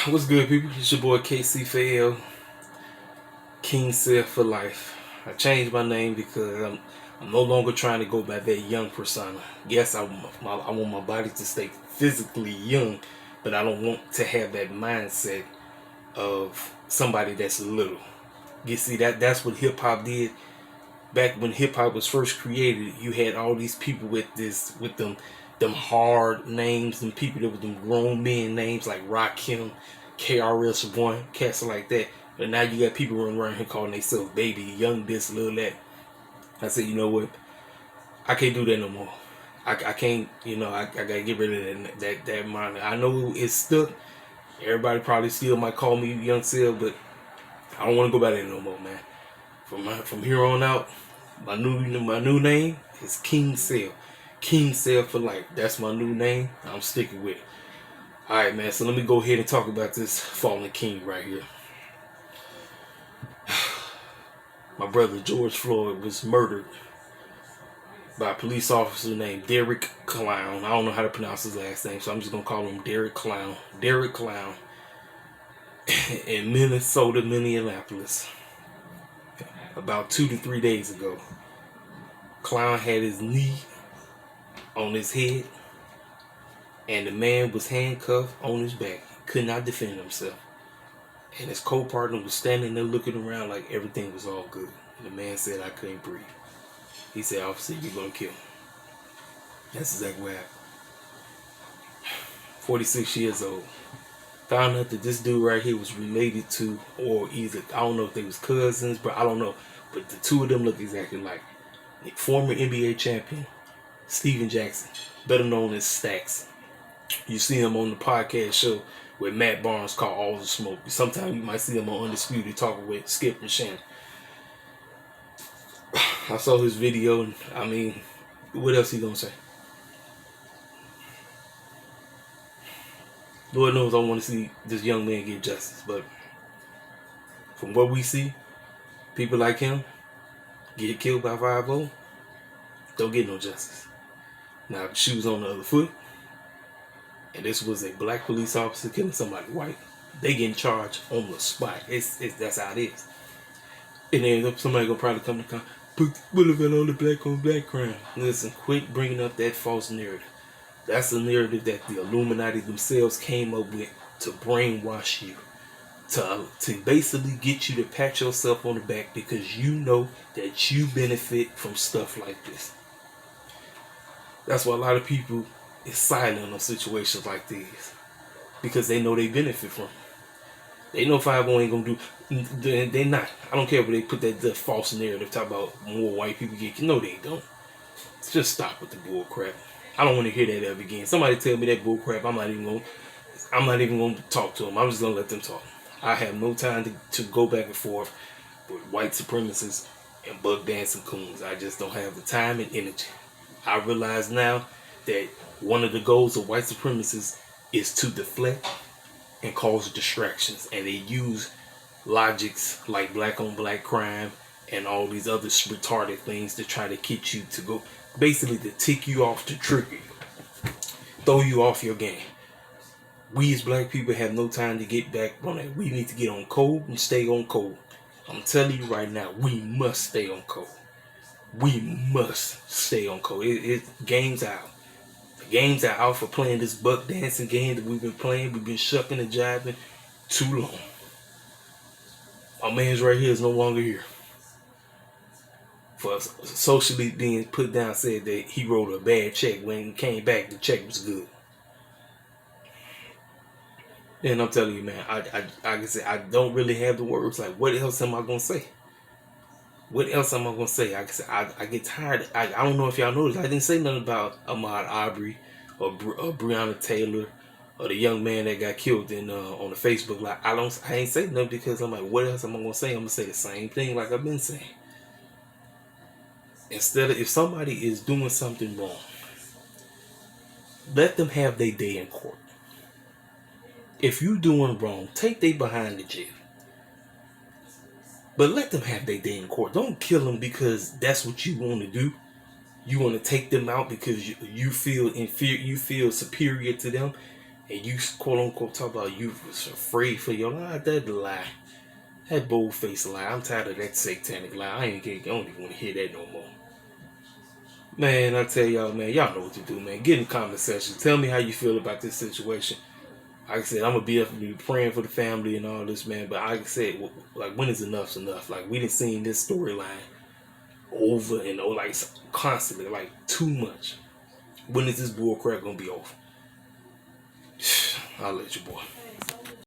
What's good, people? It's your boy KC Fael, King Self for Life. I changed my name because I'm no longer trying to go by that young persona. Yes, I want my body to stay physically young, but I don't want to have that mindset of somebody that's little. You see, that's what hip hop did. Back when hip hop was first created, you had all these people with them hard names, and people that with them grown men names like Rakim, KRS-One, cats like that. But now you got people running around here calling themselves baby, young this, little that. I said, you know what? I can't do that no more. I can't, I gotta get rid of that mind. I know it's stuck. Everybody probably still might call me Young Sel, but I don't want to go by that no more, man. From here on out, my new name is King Sel. King Sel for life. That's my new name. I'm sticking with it. Alright, man, so let me go ahead and talk about this fallen king right here. My brother George Floyd was murdered by a police officer named Derek Clown. I don't know how to pronounce his last name, so I'm just gonna call him Derek Clown. Derek Clown in Minnesota, Minneapolis. About 2 to 3 days ago. Clown had his knee on his head, and the man was handcuffed on his back. He could not defend himself. And his co-partner was standing there looking around like everything was all good. And the man said, I couldn't breathe. He said, officer, you're going to kill me. That's exactly what happened. 46 years old. Found out that this dude right here was related to, or either, I don't know if they was cousins, but I don't know. But the two of them look exactly alike. The former NBA champion, Steven Jackson, better known as Stacks. You see him on the podcast show with Matt Barnes called All the Smoke. Sometimes you might see him on Undisputed talking with Skip and Shannon. I saw his video, and I mean, what else he gonna say? Lord knows I want to see this young man get justice, but from what we see, people like him get killed by 5-0, don't get no justice. Now, if the shoe was on the other foot, and this was a black police officer killing somebody white, they getting charged on the spot. That's how it is. And then somebody gonna probably come to put Boulevard on the black crime. Listen, quit bringing up that false narrative. That's the narrative that the Illuminati themselves came up with to brainwash you, to basically get you to pat yourself on the back because you know that you benefit from stuff like this. That's why a lot of people is silent on situations like these, because they know they benefit from it. They know 5-0 ain't gonna do. They're not. I don't care if they put that false narrative talk about more white people get. No, they don't. Just stop with the bull crap. I don't want to hear that ever again. Somebody tell me that bull crap. I'm not even gonna talk to them. I'm just gonna let them talk. I have no time to go back and forth with white supremacists and buck dancing coons. I just don't have the time and energy. I realize now that one of the goals of white supremacists is to deflect and cause distractions, and they use logics like black on black crime and all these other retarded things to try to get you to go, basically to tick you off, to trigger you, throw you off your game. We as black people have no time to get back on that. We need to get on code and stay on code. I'm telling you right now, we must stay on code. We must stay on code. Game's out. The games are out for playing this buck dancing game that we've been playing. We've been shucking and jiving too long. My man's right here is no longer here. For socially being put down, said that he wrote a bad check. When he came back, the check was good. And I'm telling you, man, like I said, I don't really have the words. Like, what else am I gonna say? What else am I gonna say? I get tired. I don't know if y'all noticed. I didn't say nothing about Ahmaud Arbery or Breonna Taylor or the young man that got killed on the Facebook. Like, I ain't say nothing because I'm like, what else am I gonna say? I'm gonna say the same thing like I've been saying. Instead of, if somebody is doing something wrong, let them have their day in court. If you doing wrong, take they behind the jail. But let them have their day in court. Don't kill them because that's what you want to do. You want to take them out because you feel inferior, you feel superior to them, and you quote unquote talk about you was afraid for your life, that lie. That bold faced lie. I'm tired of that satanic lie. I don't even want to hear that no more. Man, I tell y'all, man, y'all know what to do, man. Get in the comment section. Tell me how you feel about this situation. Like I said, I'm gonna be praying for the family and all this, man. But like I said, like when is enough's enough? Like we didn't seen this storyline over and over, like constantly, like too much. When is this bull crap gonna be over? I'll let you, boy.